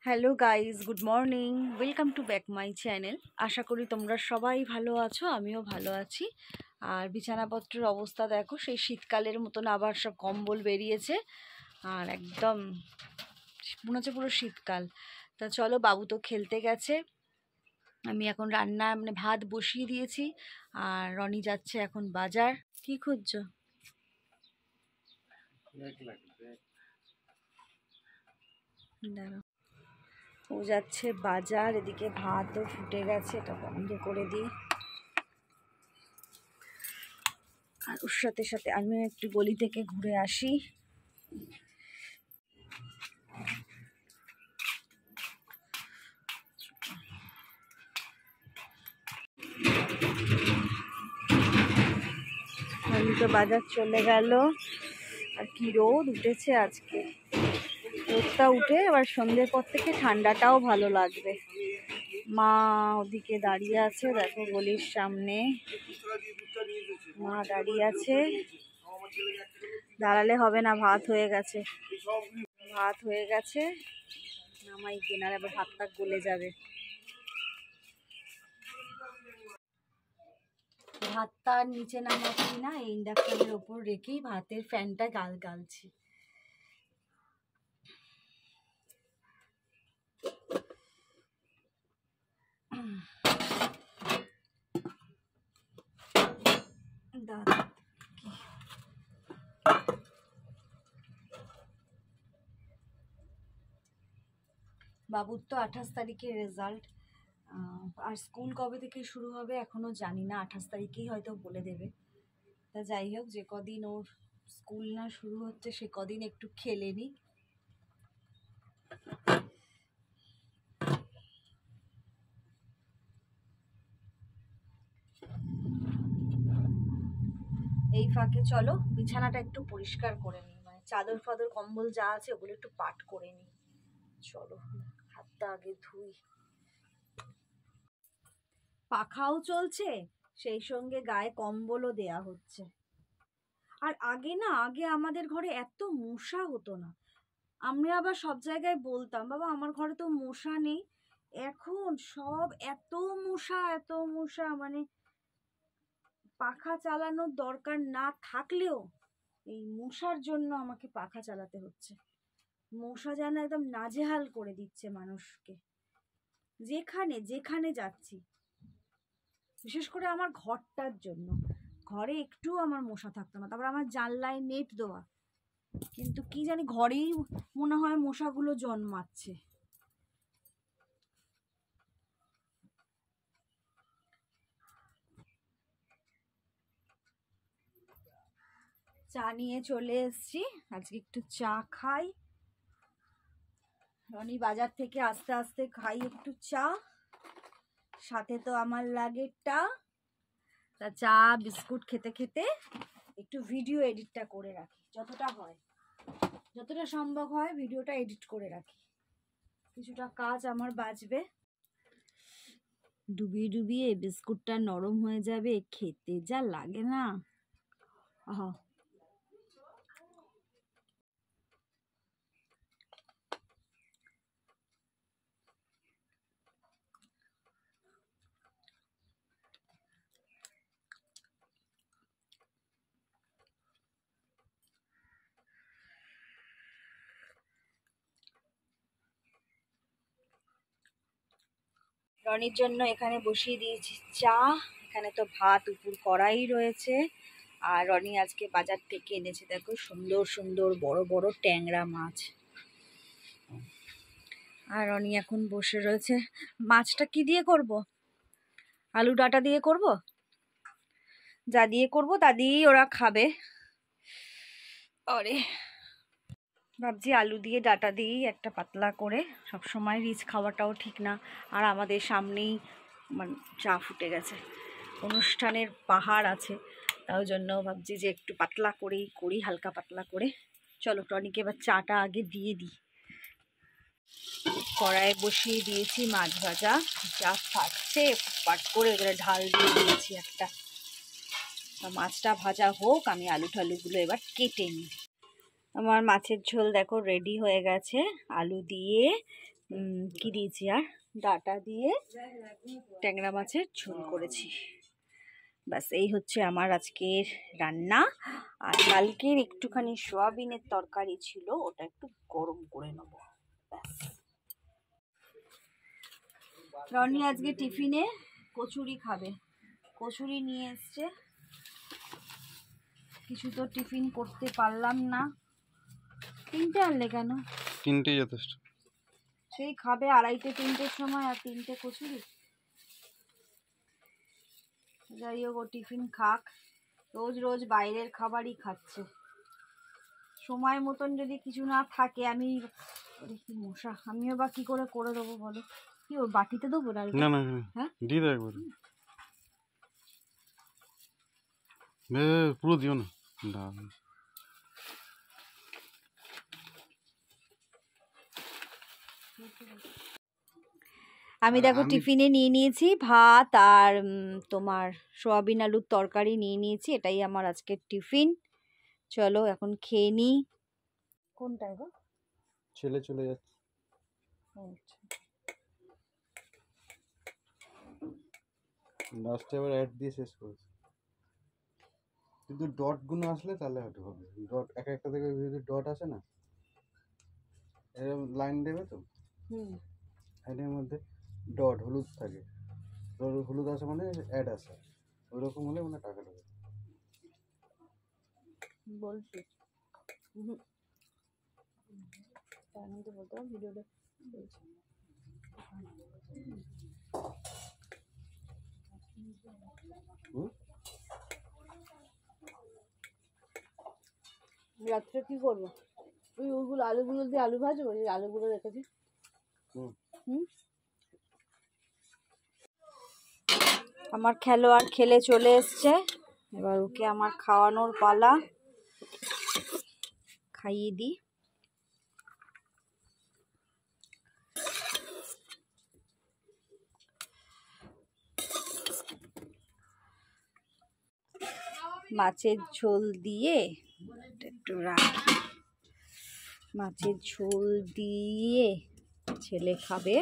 Hello guys, good morning. Welcome to back my channel. আশা করি তোমরা সবাই ভালো আছো, আমিও ভালো আছি। আর বিছানাপত্রের অবস্থা দেখো, সেই শীতকালের মতন আবার সব কম্বল বেরিয়েছে আর একদম মনে হচ্ছে পুরো শীতকাল। তা চলো, বাবু তো খেলতে গেছে, আমি এখন রান্না ভাত বসিয়ে দিয়েছি। আর রনি যাচ্ছে এখন বাজার। কি খুঁজছো? দাঁড়াও, ও যাচ্ছে বাজার। এদিকে ভাতও ফুটে গেছে, এটা বন্ধ করে দিই। আর ওর সাথে সাথে আমিও একটু গলি থেকে ঘুরে আসি। আমি তো বাজার চলে গেল। আর কি রোদ উঠেছে আজকে! রোদটা উঠে এবার সন্ধ্যের পর থেকে ঠান্ডাটাও ভালো লাগবে। মা ওদিকে দাঁড়িয়ে আছে, দেখো গলির সামনে মা দাঁড়িয়ে আছে। দাঁড়ালে হবে না, ভাত হয়ে গেছে, ভাত হয়ে গেছে। নামাই কেনার আবার ভাতটা গলে যাবে। ভাতটা নিচে নামাচ্ছি না, ইন্ডাকশনের ওপর রেখেই ভাতের ফ্যানটা গালছি। বাবুর তো 28 তারিখে রেজাল্ট। আর স্কুল কবে থেকে শুরু হবে এখনো জানি না, 28 তারিখেই হয়তো বলে দেবে। তা যাই হোক, যে কদিন ওর স্কুল না শুরু হচ্ছে সে কদিন একটু খেলে নি। এই ফাঁকে চলো বিছানাটা একটু পরিষ্কার করে নিই, চাদর ফাদর কম্বল যা আছে ওগুলো একটু পাট করে নিই। চলো, হাতটা আগে ধুই। পাখাও চলছে, সেই সঙ্গে গায়ে কম্বলও দেয়া হচ্ছে। আর আগে আমাদের ঘরে এত মশা হতো না। আমি আবার সব জায়গায় বলতাম, বাবা আমার ঘরে তো মশা নেই। এখন সব এত মশা, পাখা চালানোর দরকার না থাকলেও এই মশার জন্য আমাকে পাখা চালাতে হচ্ছে। মশা যেন একদম নাজেহাল করে দিচ্ছে মানুষকে, যেখানে যাচ্ছি। বিশেষ করে আমার ঘরটার জন্য, ঘরে একটু আমার মশা থাকতো না। তারপর আমার জানলায় নেট দেওয়া, কিন্তু কি জানি ঘরেই মনে হয় মশাগুলো জন্মাচ্ছে। চা নিয়ে চলে এসেছি, আজকে একটু চা খাই। রনি বাজার থেকে আস্তে আস্তে খাই একটু চা, সাথে তো আমার লাগে টা। তা চা বিস্কুট খেতে খেতে একটু ভিডিও এডিটটা করে রাখি, যতটা সম্ভব হয় ভিডিওটা এডিট করে রাখি। কিছুটা কাজ আমার বাঁচবে। ডুবিয়ে বিস্কুটটা নরম হয়ে যাবে, খেতে যা লাগে না। আহা, রনির জন্য এখানে বসিয়ে দিয়েছি চা। এখানে তো ভাত উপর কড়াই রয়েছে। আর রনি আজকে বাজার থেকে এনেছে, দেখো সুন্দর সুন্দর বড় বড় ট্যাংরা মাছ। আর রনি এখন বসে রয়েছে। মাছটা কি দিয়ে করব? আলু ডাঁটা দিয়ে করব, যা দিয়ে করব তা দিয়েই ওরা খাবে। আরে ভাবছি আলু দিয়ে ডাঁটা দিয়েই একটা পাতলা করে, সব সময় রিচ খাওয়াটাও ঠিক না। আর আমাদের সামনেই চা ফুটে গেছে, অনুষ্ঠানের পাহাড় আছে, তার জন্য ভাবছি যে একটু পাতলা করেই করি, হালকা পাতলা করে। চলো টনিকে এবার চাটা আগে দিয়ে দিই। কড়াইয়ে বসিয়ে দিয়েছি মাছ ভাজা, যা ফাটছে পাট করে এবারে ঢাল দিয়ে দিয়েছি একটা। মাছটা ভাজা হোক, আমি আলু টালুগুলো এবার কেটে নিই। আমার মাছের ঝোল দেখো রেডি হয়ে গেছে। আলু দিয়ে কি দিয়েছি আর ডাটা দিয়ে ট্যাংরা মাছের ঝোল করেছি। ব্যাস এই হচ্ছে আমার আজকের রান্না। আর কালকের একটুখানি সোয়াবিনের তরকারি ছিল, ওটা একটু গরম করে নেব। ব্যাস। রনি আজকে টিফিনে কচুরি খাবে, কচুরি নিয়ে এসছে। কিছু তো টিফিন করতে পারলাম না। 3টে আনলে কেন? 3টেই যথেষ্ট। সেই খাবে 2:30 3টের সময়, আর 3টে কচুরি। যাই হোক, ও টিফিন খাক। রোজ রোজ বাইরের খাবারই খাচ্ছে। সময় মতন যদি কিছু না থাকে, আমি কি মশা, আমিও বা কি করে করে দেবো বলো? কি ওর বাটিতে দেবো ডালটা? না না, হ্যাঁ দিয়ে দাও একবার। পুরো দিও না ডাল। আমি দেখো টিফিনে নিয়ে নিয়েছি ভাত আর তোমার সোয়াবিন আলুর তরকারি নিয়ে নিয়েছি। এটাই আমার আজকের টিফিন। চলো এখন খেয়ে নিই। কোনটায় গো? ছেলে চলে যাচ্ছে। লাস্টে আবার অ্যাড দিয়ে শেষ করেছে। কিন্তু ডট গুলো আসলে তাহলে হয়তো হবে। ডট একটা থেকে যদি ডট আসে না, এরকম লাইন দেবে তো, লাইনের মধ্যে ডট হলুদ থাকে, হলুদ আসে মানে অ্যাড আসে, ওইরকম হলে মানে টাকা ঢোকে। বলছি বলতে ভিডিওটা রাত্রে কি করবো? ওইগুলো আলুগুলো দিয়ে আলু ভাজবো, এই আলুগুলো রেখেছি। আমার খেলোয়াড় খেলে চলে এসছে, এবার ওকে আমার খাওয়ানোর পালা। খাইয়ে দিই। মাছের ঝোল দিয়ে একটু রাখি। মাছের ঝোল দিয়ে ছেলে খাবে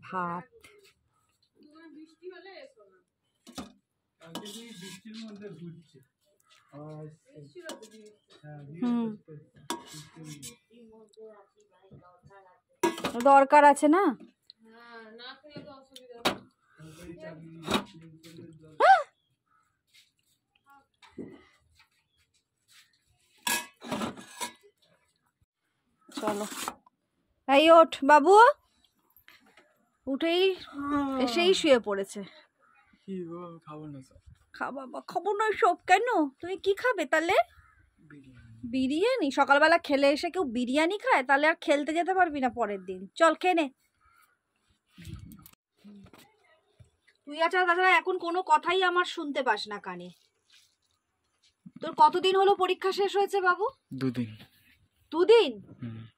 ভাত। দরকার আছে না? চলো, এই ওঠ বাবু। উঠেই এসেই শুয়ে পড়েছে। খাবো না সব কেন? তুমি কি খাবে তাহলে? বিরিয়ানি? সকালবেলা খেলে এসে কেউ বিরিয়ানি খায়? তাহলে আর খেলতে যেতে পারবি না পরের দিন। চল খেয়ে নে। তুই তাছাড়া এখন কোনো কথাই আমার শুনতে পাস না কানে। তোর কতদিন হলো পরীক্ষা শেষ হয়েছে বাবু? 2 দিন। 2 দিন?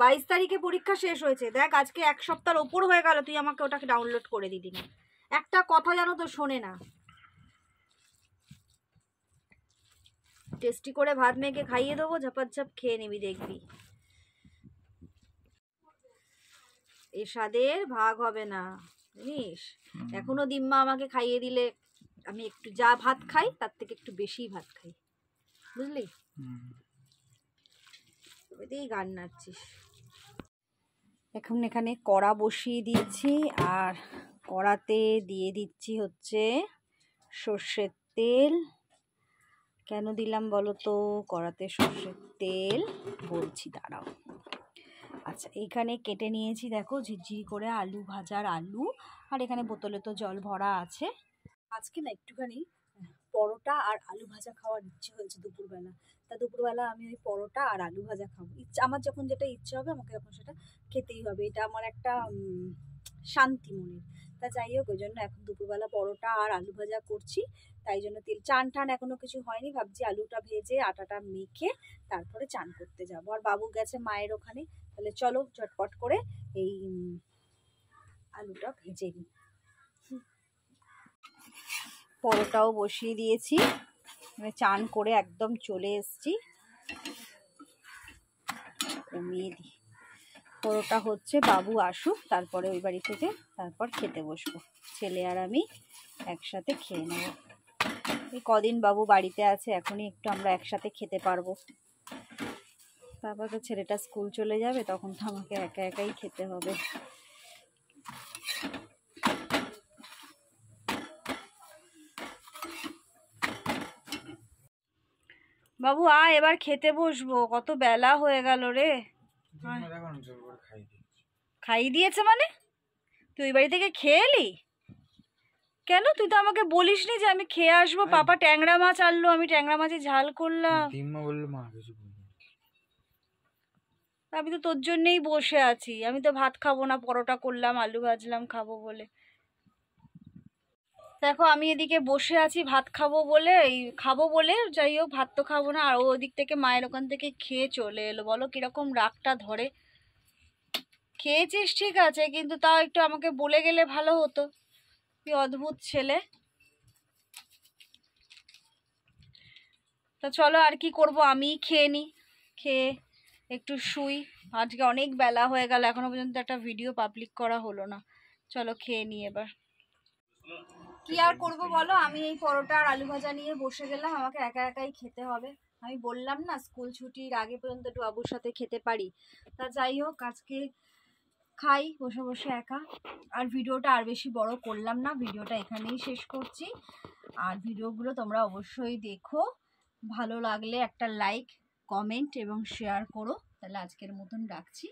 22 তারিখে পরীক্ষা শেষ হয়েছে। দেখ আজকে 1 সপ্তাহের ওপর হয়ে গেল, তুই আমাকে ওটাকে ডাউনলোড করে দিলি না। একটা কথা জানো তো শোনে না। টেস্টি করে ভাত মেখে খাইয়ে দেবো, ঝাপাঝাপ খেয়ে নিবি, দেখবি এসাদের ভাগ হবে না, জানিস? এখনো দিম্মা আমাকে খাইয়ে দিলে আমি একটু যা ভাত খাই তার থেকে একটু বেশি ভাত খাই, বুঝলি? এতেই গান নাচছিস। এখন এখানে কড়া বসিয়ে দিয়েছি, আর কড়াতে দিয়ে দিচ্ছি হচ্ছে সর্ষের তেল। কেন দিলাম বলো তো? কড়াতে সর্ষের তেল বলছি, দাঁড়াও। আচ্ছা, এইখানে কেটে নিয়েছি দেখো ঝিরঝিরি করে আলু ভাজার আলু, আর এখানে বোতলে তো জল ভরা আছে। আজকে না একটুখানি পরোটা আর আলু ভাজা খাওয়ার ইচ্ছে হয়েছে দুপুরবেলা। তা দুপুরবেলা আমি ওই পরোটা আর আলু ভাজা খাবো। আমার যখন যেটা ইচ্ছে হবে আমাকে তখন সেটা খেতেই হবে। এটা আমার একটা শান্তি মনের। তা যাই হোক, ওই জন্য এখন দুপুরবেলা পরোটা আর আলু ভাজা করছি। তাই জন্য চান টান এখনো কিছু হয়নি। ভাবছি আলুটা ভেজে আটাটা মেখে তারপরে চান করতে যাব। আর বাবু গেছে মায়ের ওখানে। তাহলে চলো ঝটপট করে এই আলুটা ভেজে নিই। পরোটাও বসিয়ে দিয়েছি, চান করে একদম চলে এসছি। কমিয়ে দিই। পরোটা হচ্ছে, বাবু আসুক তারপরে ওই বাড়ি থেকে, তারপর খেতে বসবো। ছেলে আর আমি একসাথে খেয়ে নেব। এই কদিন বাবু বাড়িতে আছে, এখনই একটু আমরা একসাথে খেতে পারবো। তারপর তো ছেলেটা স্কুল চলে যাবে, তখন তো আমাকে একা একাই খেতে হবে। বাবু আয়, এবার খেতে বসবো, কত বেলা হয়ে গেল রে। খাইয়ে দিয়েছে মানে? তুই ওই বাড়ি থেকে খেয়ে এলি? কেন, তুই তো আমাকে বলিসনি যে আমি খেয়ে আসবো। পাপা ট্যাংরা মাছ আনলো, আমি ট্যাংরা মাছের ঝাল করলাম। আমি তো তোর জন্যই বসে আছি, আমি তো ভাত খাবো না, পরোটা করলাম, আলু ভাজলাম খাবো বলে। দেখো আমি এদিকে বসে আছি ভাত খাবো বলে, খাবো বলে, যাই হোক ভাত তো খাবো না, আর ও ওদিক থেকে মায়ের ওখান থেকে খেয়ে চলে এলো। বলো কিরকম রাগটা ধরে। খেয়েছিস ঠিক আছে, কিন্তু তাও একটু আমাকে বলে গেলে ভালো হতো। কি অদ্ভুত ছেলে। তো চলো, আর কি করব, আমিই খেয়ে নিই, খেয়ে একটু শুই। আজকে অনেক বেলা হয়ে গেল, এখনো পর্যন্ত একটা ভিডিও পাবলিক করা হলো না। চলো খেয়ে নিই এবার। কি আর করবো বলো, আমি এই পরোটা আর আলু ভাজা নিয়ে বসে গেলাম, আমাকে একা একাই খেতে হবে। আমি বললাম না স্কুল ছুটির আগে পর্যন্ত একটু বাবুর সাথে খেতে পারি। তা যাই হোক, আজকে খাই বসে বসে একা। আর ভিডিওটা আর বেশি বড় করলাম না, ভিডিওটা এখানেই শেষ করছি। আর ভিডিওগুলো তোমরা অবশ্যই দেখো, ভালো লাগলে একটা লাইক, কমেন্ট এবং শেয়ার করো। তাহলে আজকের মতন রাখছি।